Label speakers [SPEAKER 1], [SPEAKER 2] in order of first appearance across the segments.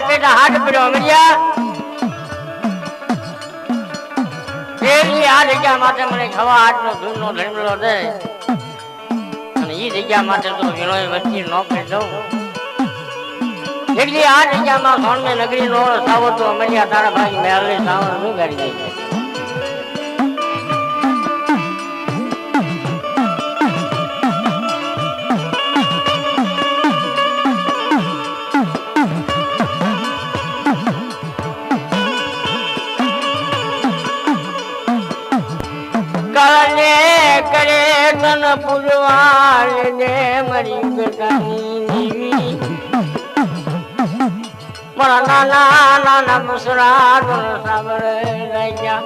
[SPEAKER 1] પેટા હાથ પડ્યો અમરિયા પેલી આ જગ્યા માટે મને ખવા હાથનો ધૂળનો ધણમલો દે અને ઈ જગ્યા માટે તો વિનોય વસ્તી નોકરી દઉં એટલી આ જગ્યામાં સોનમે નગરી નો સાવો તો અમરિયા તારા ભાઈ મેળવી સાવણ નું ગાડી જાય છે કરે તન પૂજવાલ ને મરી ગટાની નીવી મારા નાના નાના મસરા નું સાંભળે લઈ ગયા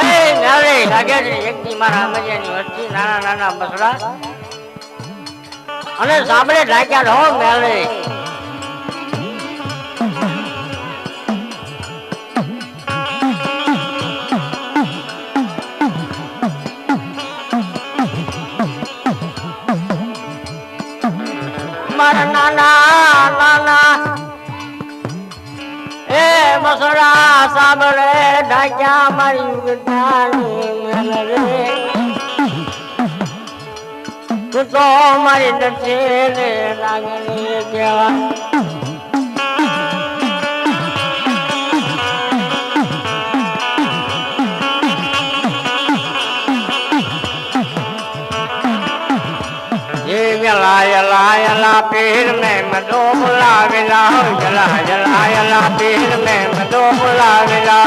[SPEAKER 1] એ મેલે લાગે છે એકની મારા મજાની વસ્તી નાના નાના મસરા અને સાંભળે ઢાક્યા હો મેલે નાના નાના એ મસરા સાંભળે ઢાક્યા મારી ગટાની મેલરે તું તો મારી દર્શે ને લાગણી કેવા यला यला यला पीर में मदो बुलावेला यला यला यला पीर में मदो बुलावेला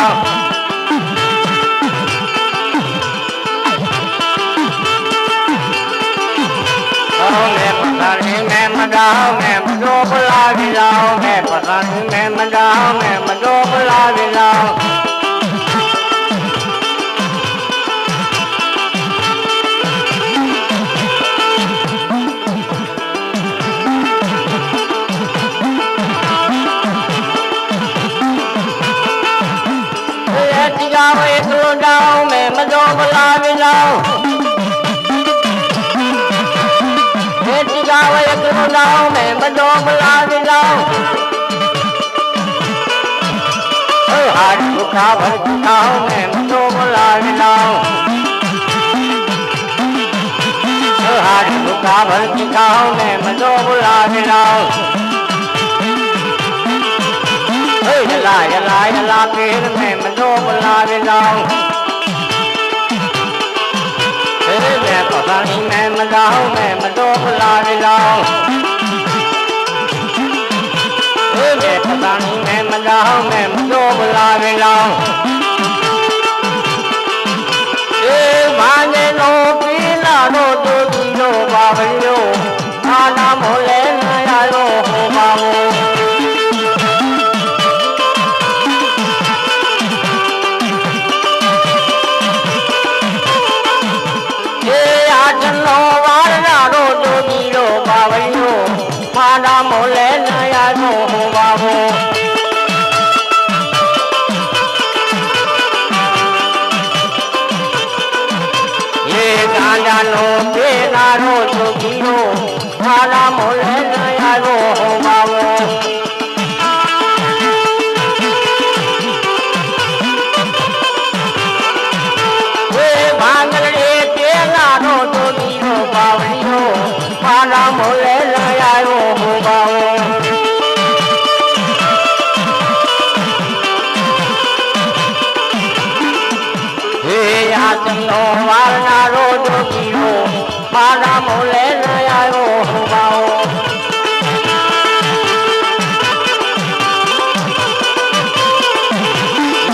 [SPEAKER 1] मैं पतानी में मदाओ में मदो बुलावेला मैं पतानी में मदाओ में मदो बुलावेला जाओ एक लो जाओ मैं मदो बुलावे लाओ बेटी जाओ एक लो जाओ मैं मदो बुलावे लाओ हाथ उठा भर जाओ मैं मदो बुलावे लाओ हाथ उठा भर जाओ मैं मदो बुलावे लाओ यला यला यला पीर में मदो बुलावे लाओ मैं पतानी में मदाओ मैं मदो बुलावे लाओ मैं पतानी में मदाओ मैं मदो बुलावे लाओ माने नो पीला नो तो दिलो बावलियो आना मोले नया रो हो बावो माना मोले नया नो हो बाबो ये गांजा नो पेना रो तो गिरो माना मोले नया नो हो बाबो ये भांगड़े पेना रो तो गिरो बावलियो माना मोले नया नो हो बाबो हे आसनो वाला रो जो गिरो माना मोले नया नो हो बाबो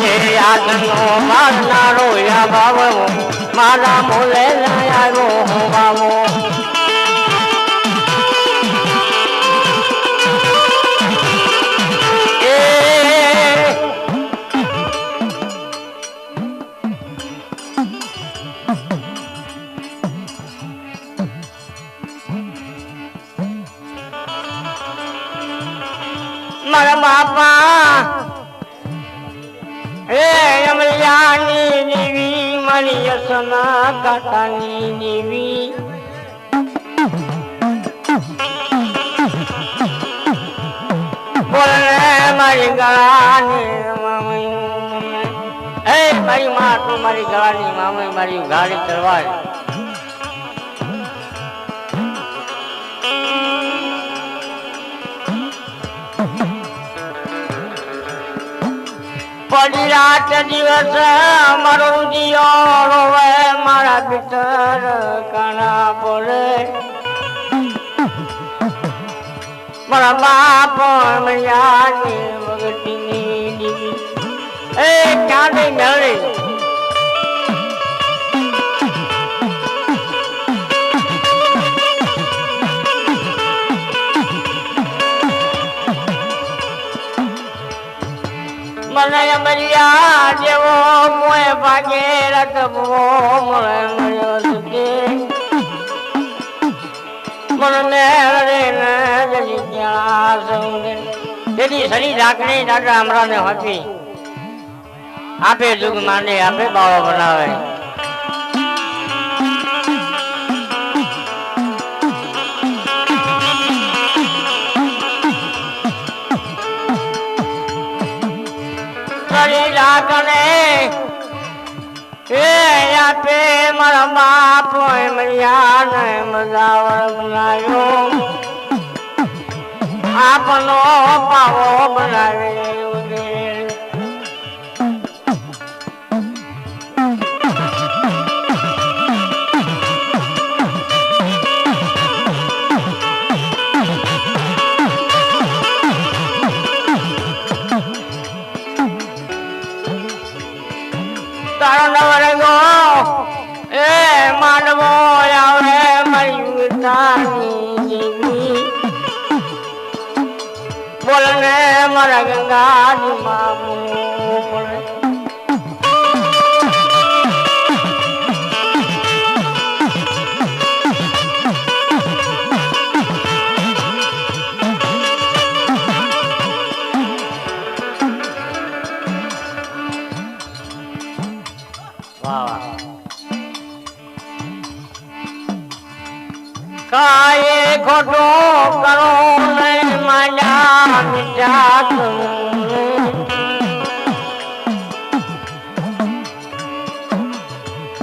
[SPEAKER 1] हे आसनो वाला रो या बाबो माना मोले नया नो हो बाबो મારા બાપા એ અમરિયાની દેવી મારી યસના કાકાની દેવી બોલે મારી ગળાની મામઈ એ મારી માં તું મારી ગળાની મામઈ મારી ગાડી તલવાર પડી રાત દિવસ મારો જીયો રોવે મારા ભીતર કાના બોલે મારા બાપ મૈયાની મગટીની દીવી એ ક્યાં ગઈ મેળી મને મરિયા જેવો મોય ભાગે રતબો મળે મળ્યો સુધી મને રે ને જલી ક્યાં સૌને તેની સરી ઢાકણી દાદા હમણાં હતી આપે જુગ માંડે આપે બાવો બનાવે રાખને એ આપે મારા બાપ મરિયા ને મજાવર બનાવ્યો આપનો પાવો બનાવે તારો નવરંગો એ માંડવો આવે મારી તારી જેવી બોલને મારા ગંગાજી મામુ કાએ ખોટો કરો નહીં માંડા મીઠા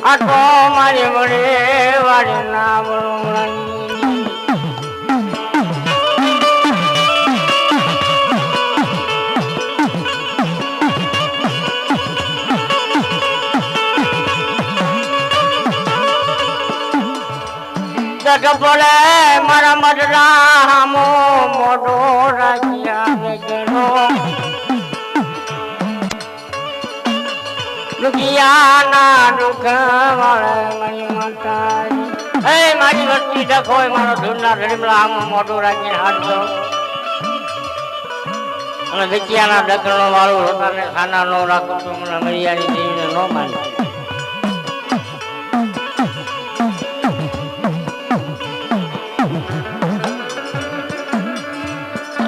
[SPEAKER 1] આ તો મારી વડે વાડે ના બોલવાની પડે મારા મઢડા હામો મોઢો રાખ્યા ગણો દુખિયાના દુઃખ વાળે મારી માતાજી એ મારી વસ્તી ડખોય મારો ધૂળના ધડીમલા હામો મોઢો રાખીને હાથ કરો અને દુખિયાના ડકણો વાળું રોતાને ખાના ન રાખું તો મને મરિયાની દેવીને ન માને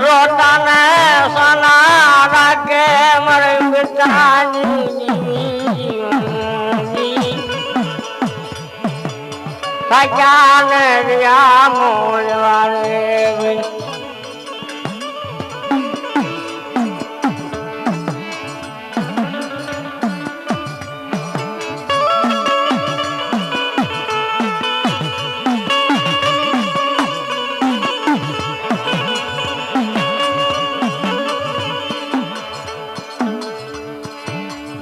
[SPEAKER 1] રોતાને સના રાખે મરે વિતાની કાચાને રિયા મોલવારે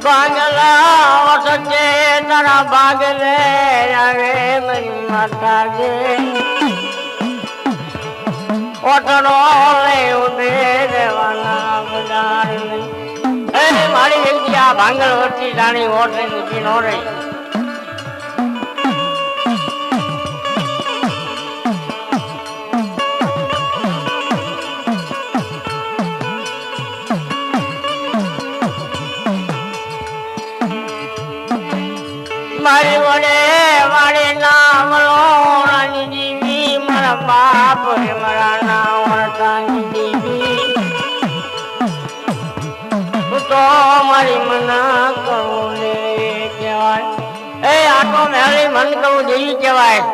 [SPEAKER 1] બાંગલા વસજે તારા બાગલે આવે મારી માતા જે ઓટનો લે ઉભે દેવાના બજાર એ મારી વ્યક્તિ આ ભાંગલ વચ્ચે જાણી ઓટને ઊભી ન રહી મારી વડે વાળી નામ લોણાની દીવી મારા બાપ મારા નામ વળતાની દીવી તું તો મારી મના કરું લે કહેવાય એ આટો મારી મન કરું દેવી કહેવાય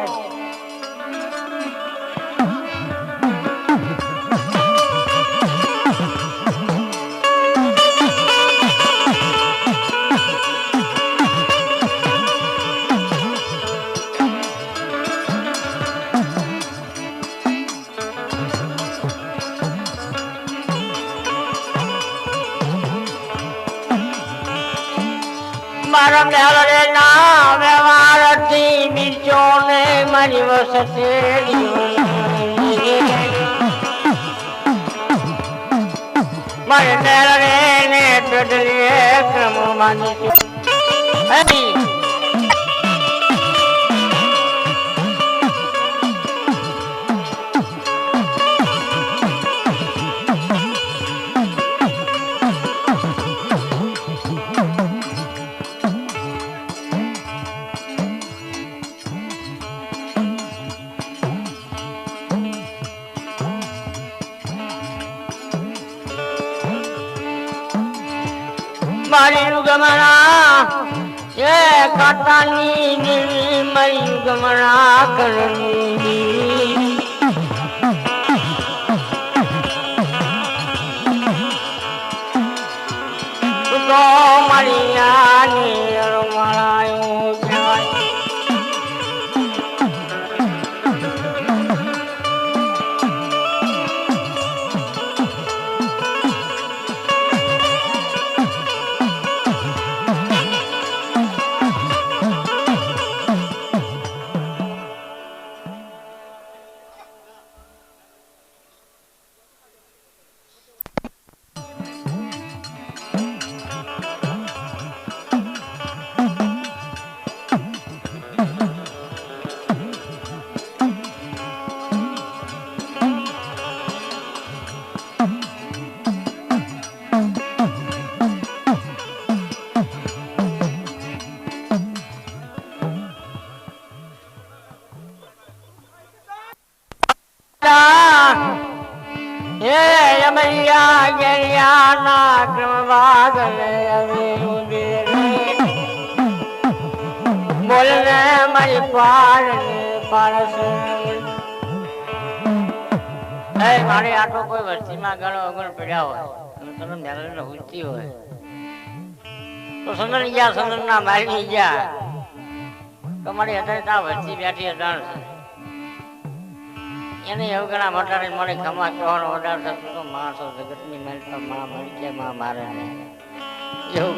[SPEAKER 1] મારા મેલ રે ના વ્યવહારથી મિર્ચો ને મારી વસતે મારે મેલ રે ને ડડલીએ ક્રમ માની મારી યુગમણા એ કાટાની દેવી મારી યુગમણા કરણી તો મારી યાની અરમાયો જાય બોલને મારી પારસ મારે આટો કોઈ વસ્તીમાં ગળો અગળ પડ્યા હોય તમે મેળવીને ઉલટી હોય તો સંદર ગયા સંદર ના મારી ગયા તમારી અત્યારે ત્યાં વસ્તી બેઠી અજાણ એને એવું ઘણા મટાડે મને ખમા કહેવાનો ઓર્ડર થતો તો માણસો જગતની મેલ તો માં મળી જાય માં મારે ને એવું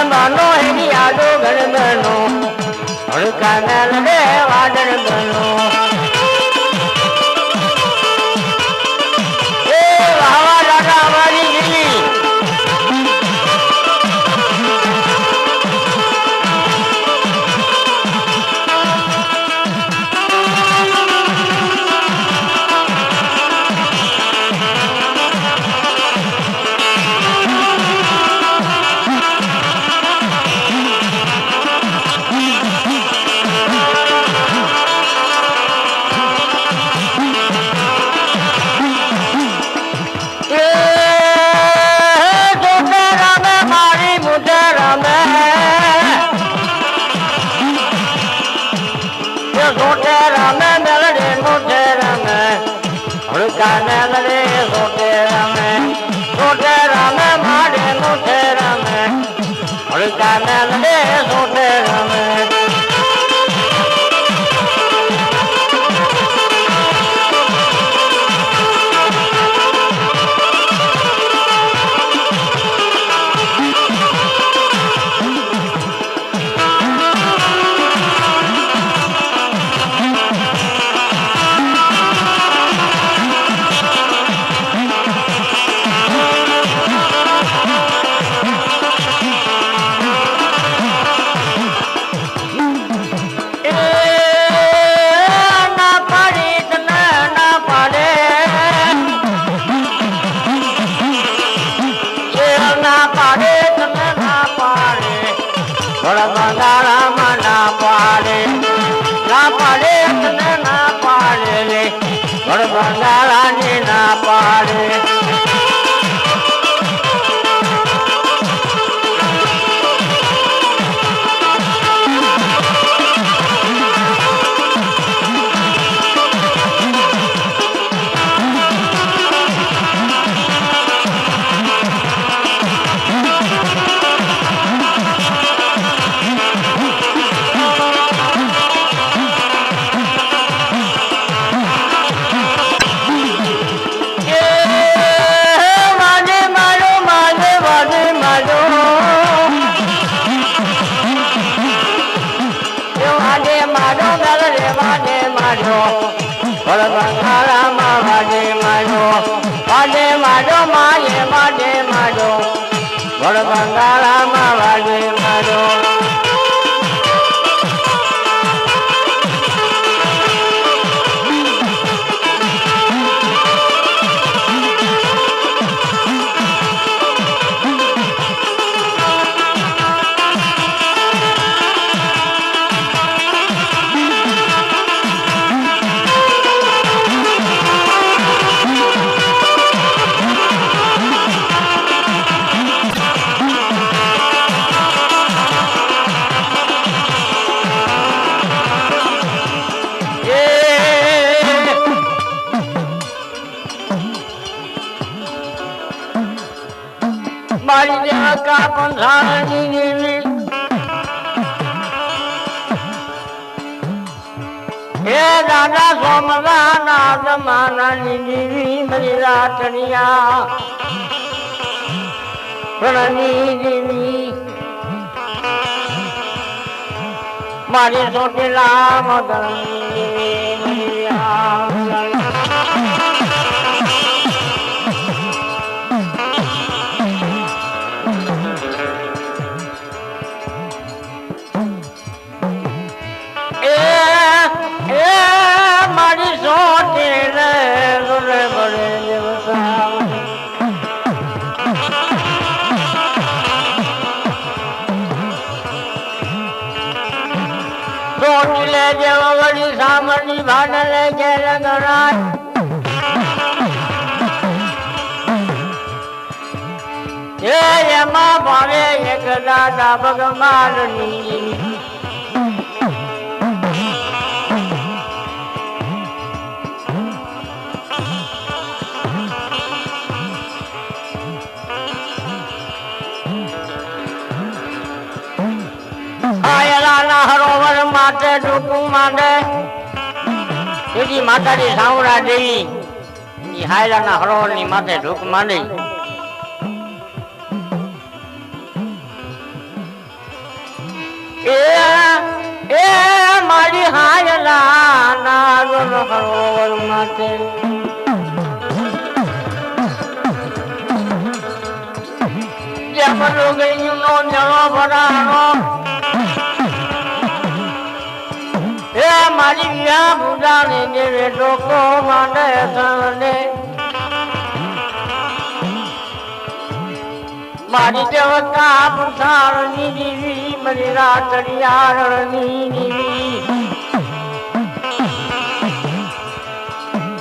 [SPEAKER 1] બનો એની આડો ઘર બનો હળકા મેલ રે વાદળ બનો એ વાવા દાદા વાળી ગીલી મારી સોટેલા મદન મારી સોટેલે બરે બરે જેવો વળી સામની ભાડલે ઘેર ગણાય એમાં ભાવે એક દાદા ભગવાનની હરોવર માટે ડૂકું માંડે એથી માતાજી સાવડા દેવી એ હાયલાના હરોવર ની માથે ઢૂક માંડી એ મારી હાયલા નાગન હરોવર માટે જેમ લોગણીનો મેળો ભરાનો એ મારી વ્યા બુડાને જેવે ડોકો માંડે સને મારી દેવતા પુસારની દીવી મારી રાતડિયાળની દીવી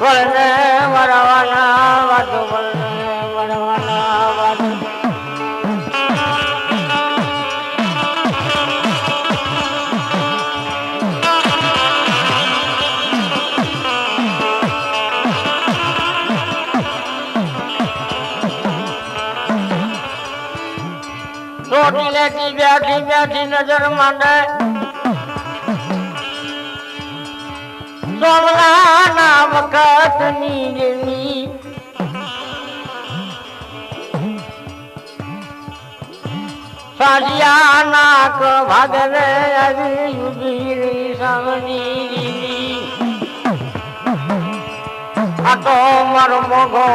[SPEAKER 1] વળને વરવાના વાતો વળને વરવાના વાતો રોટી લેતી બેઠી બેઠી નજર માંડે સોમલાના વખત ની સાજિયા નાક ભાગરે આવી ઉભી સામની આ તો મારો મોઘો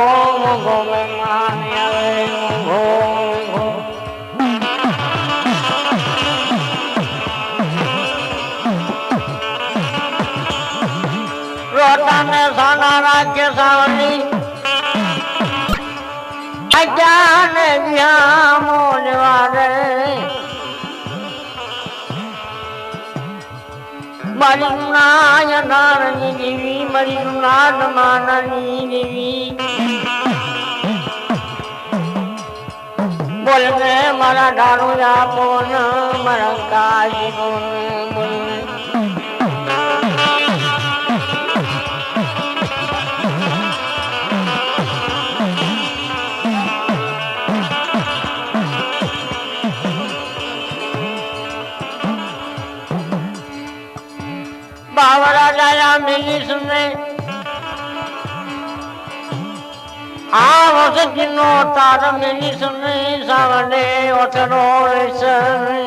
[SPEAKER 1] મોઘો મહેમાન આવે મોઘો રોટાને સાના રાખે સાવની અજાને વ્યામો જવારે મારી નાય નારની દેવી મારી નાદ માનની દેવી બોલને મારા ડાળું આપો ને મારા કાજી બોલને बावरा जाया मिली सुने आवस जिनो तार मिली सुने सावने ओटरो रेसने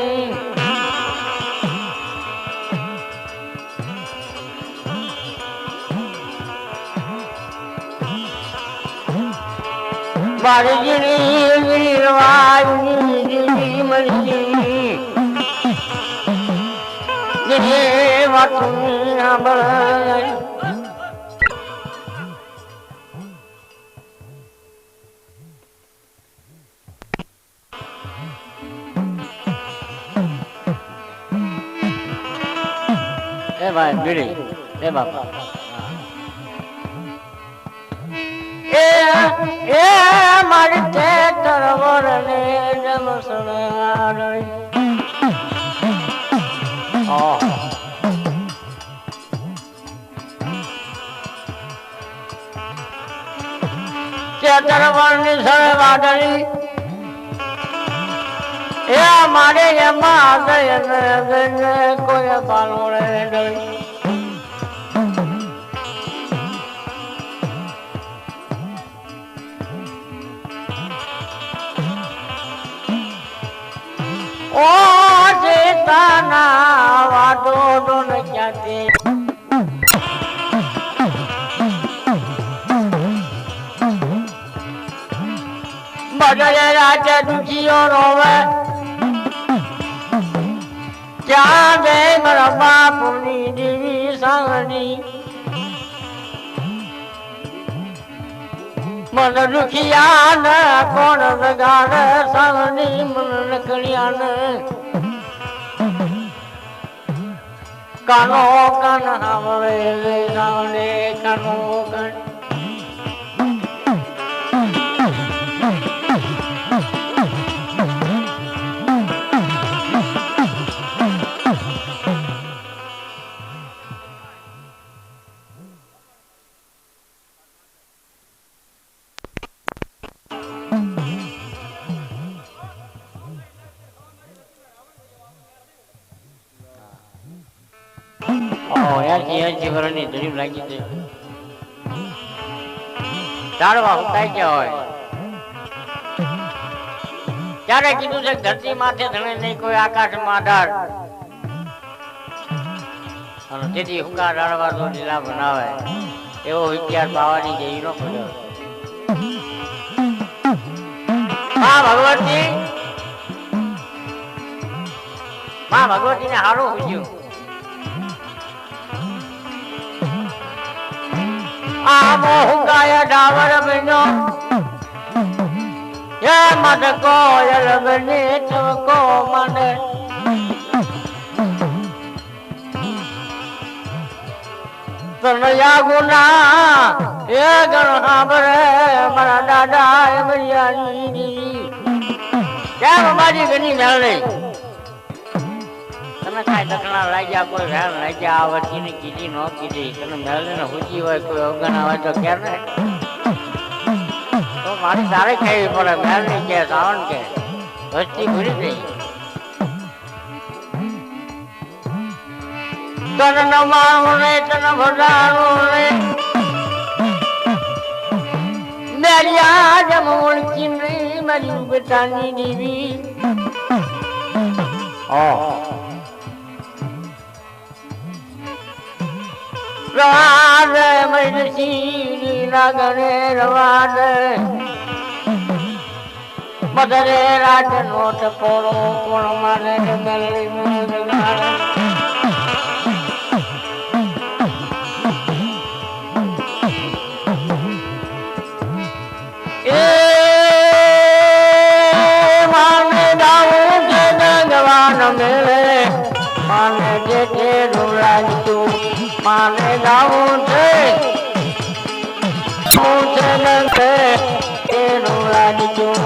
[SPEAKER 1] बारी जिनी गिरवाई जिनी मरी ये वाटुनिया बळाई ए भाई बीड़ी ए बापा ए मारी ते तरवर ने जमसणाई દરબારની સળે વાદળી એ મારે એમાં ગઈને કોઈ પાલોડે ડળી ઓ ચેતાના વાદો ડોન ક્યાંથી બદલે રાતે દુખીઓ રોવે ક્યાં દે મારા બાપુની દેવી સાંગણી મન દુખિયા ને કોણ જગાડે સાંગણી મન નકળિયા ને કાનો કાન આવડે સાંગણે કાનો કાન એસી વર્ષની ધરીમ લાગી છે ઝાડવા ઉતાઈ ગયા હોય ત્યારે કીધું છે ધરતી માથે ધણે નહીં કોઈ આકાશમાં ડાળ અને તેથી હુકા ડાળવા તો લીલા બનાવે એવો વિચાર પાવાની જેવી નો પડ્યો. માં ભગવતી ને હારું પૂછ્યું. આમો હુકાયા ડાવર બન્યો મત કોયલ બને ચમકો મને તનયા ગુના એ ગણ સાંભળે મારા દાદા એ બરિયાની ક્યાં મારી ઘરની મેળવી તમે કાંઈ દખણા લાગ્યા કોઈ વેણ લાગ્યા આ વચ્ચેની કીધી ન કીધી તમે મેળવીને હુજી હોય કોઈ અવગણા હોય તો ક્યાં ને તો મારી તારે કહેવી પડે મેળવી કે શ્રાવણ કે વસ્તી ભૂલી ગઈ. તન નમાણું રે તન ભજાણું રે મેરિયા જમ ઓળખી રે મારી બેટાની દેવી. રવાદ મૈસી લાગણે રવાદ મધરે રાત નોટ પોળો કોણ મારે મેળવી મેળવી મેળે માને જે લાગતું માને ગાવું છે હું છે એનું લાગતું.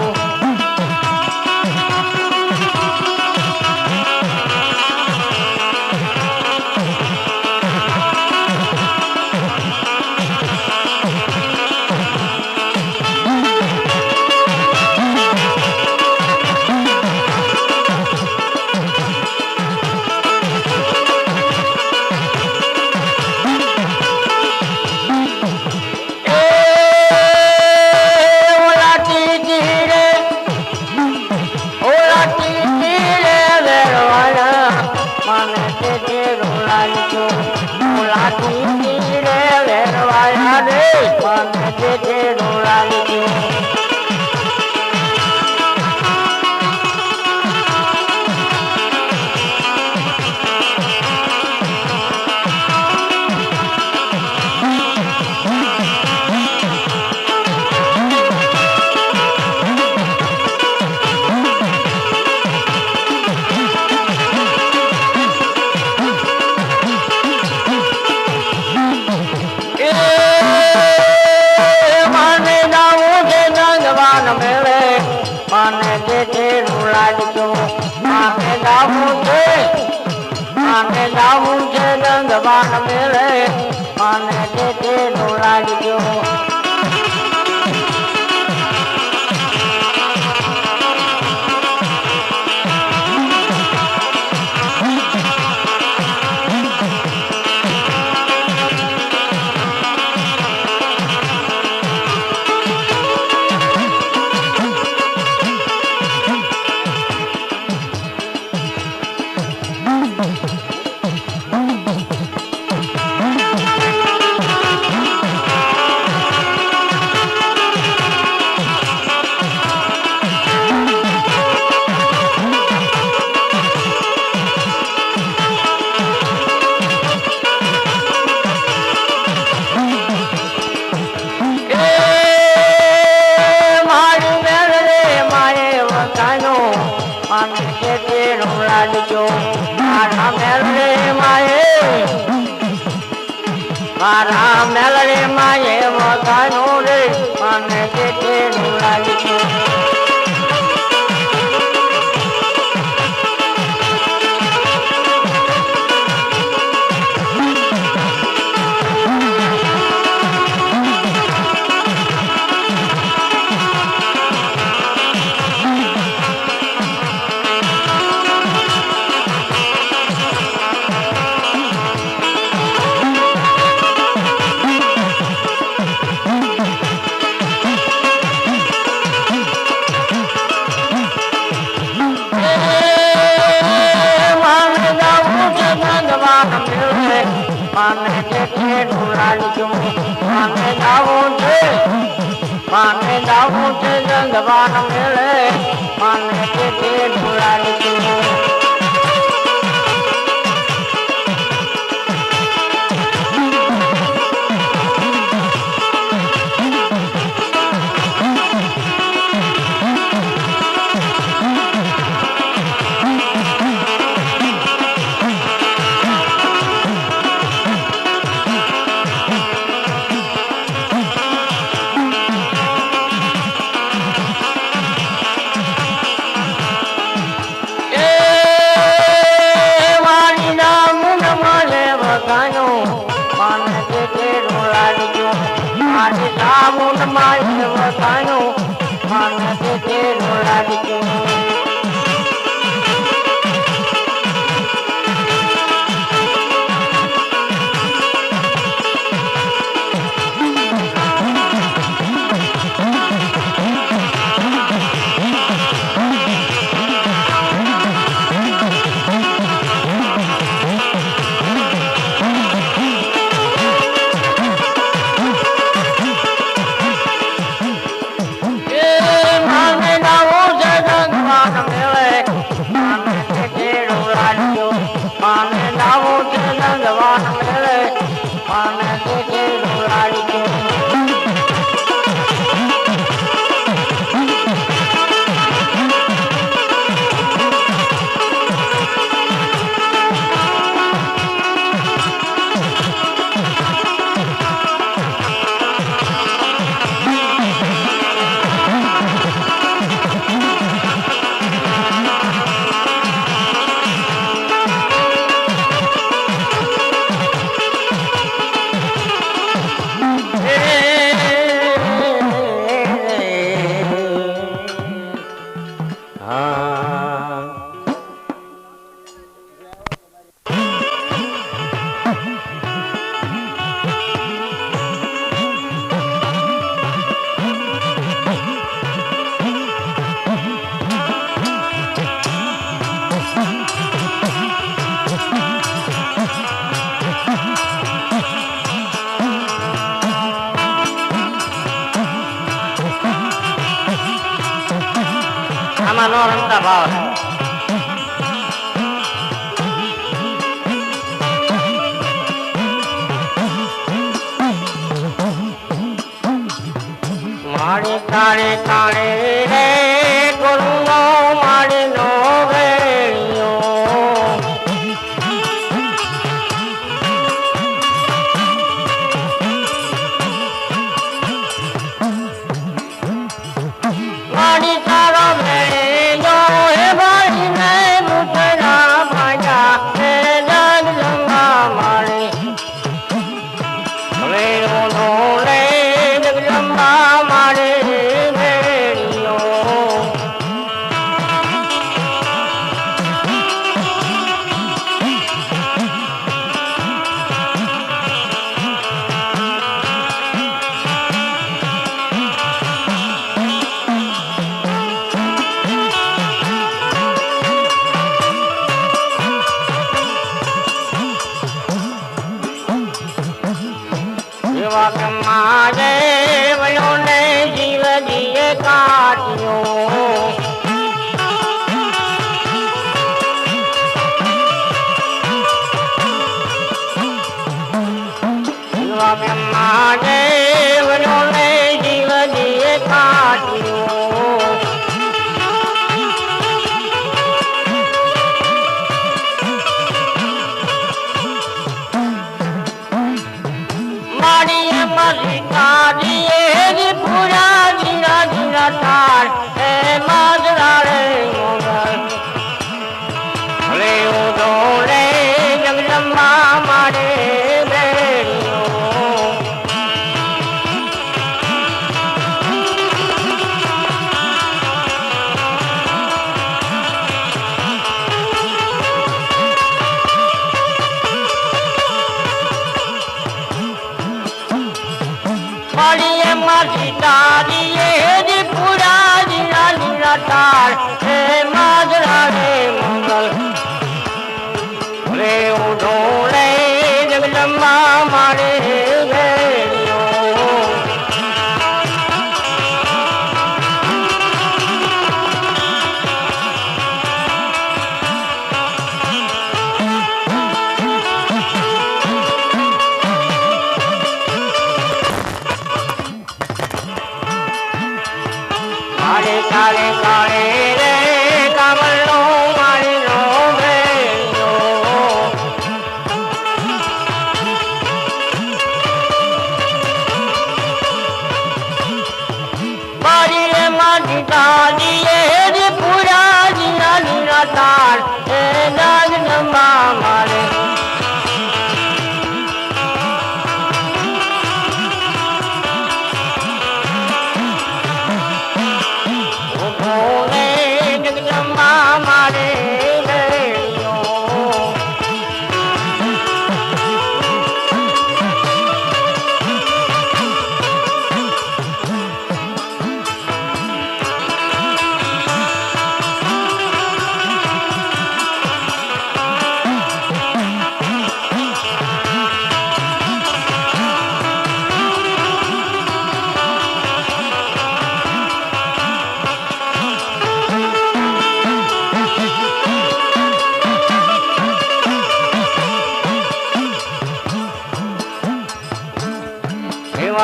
[SPEAKER 1] મારા મેલરે માએ મકાનો રે મને કેટલું લાગ્યું. જવાન મેળે માને તે ઢોળાડી આમાં નો રમતા ભાવ મારી તારે તારે રે ગુરુનો મારી નો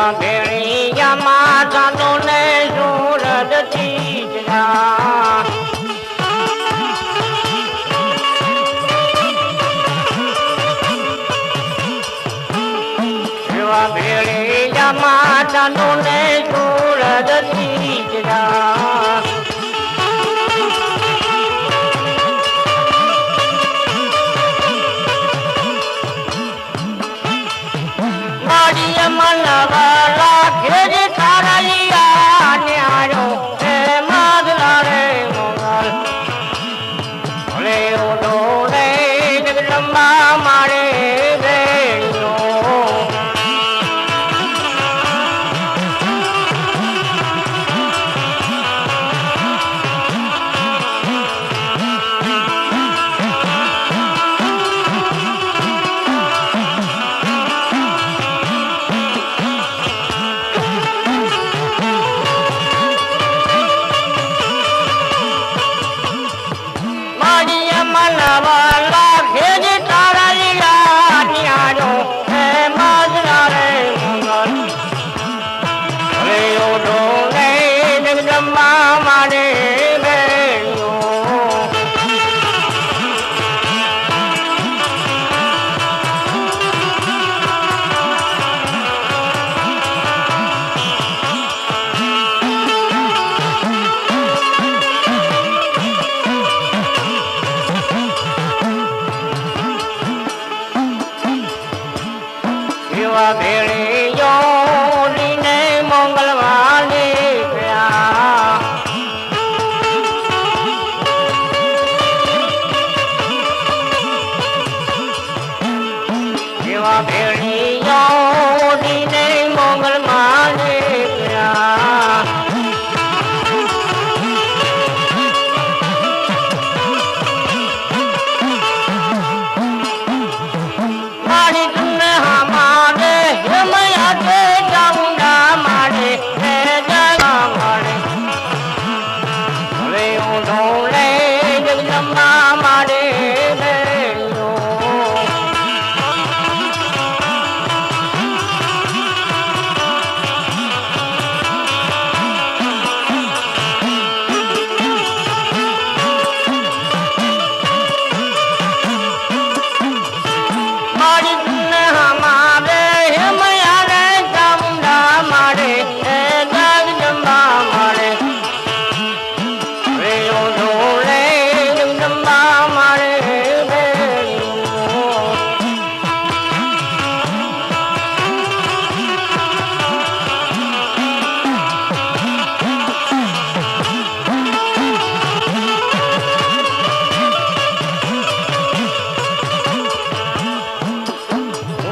[SPEAKER 1] એવા ભેળિયા માતાનો ને સુરત ચીજરા એવા ભેળિયા માતાનો ને સુરત ચીજરા મનવાલા ખેજ કારલિયા ન્યારો હે માદલા રે મોગલ ભલે ઓડો રે જગદંબા મારે બેનો મનવાલા ખેજ કારલિયા ન્યારો હે માદલા રે મોગલ ભલે ઓડો રે જગદંબા મારે બેનો એવા ભેળિયો લીને મંગળવાર નીકળ્યા એવા ભેળિયો લીને મંગળવાર નીકળ્યા મારી તુને હમારે હેમયા કે ચામુંડા મારે હે જગા મારે ભલે ઓઢો રે જગદંબા મારે બેનો મારી તુને હમારે હેમયા રે ચામુંડા મારે હે જગદંબા મારે ભલે ઓઢો રે જગદંબા મારે બેનો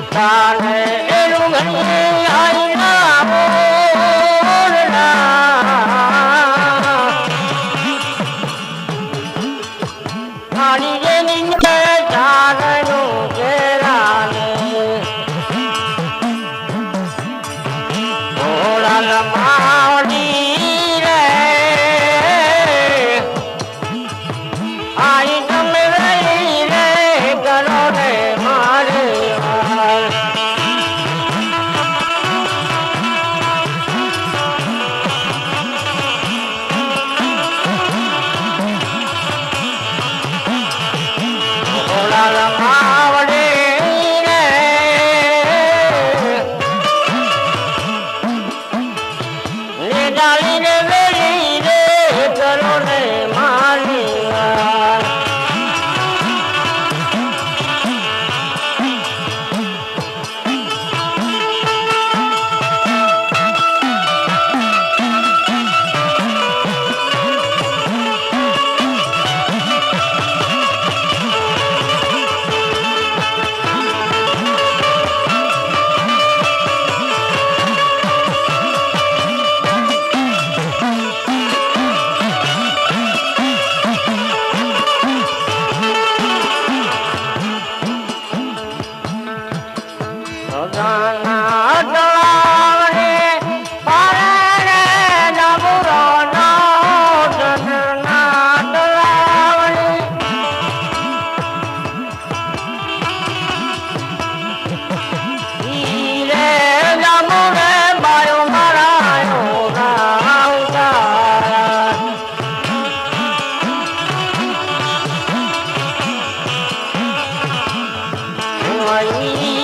[SPEAKER 1] તારે એનું ઘરે આઈના બોલના મારી જેની ચારનું ઘેરાને ઓળાલ માવડી રે આઈ તમે રહી રે કરો રે મારે મળી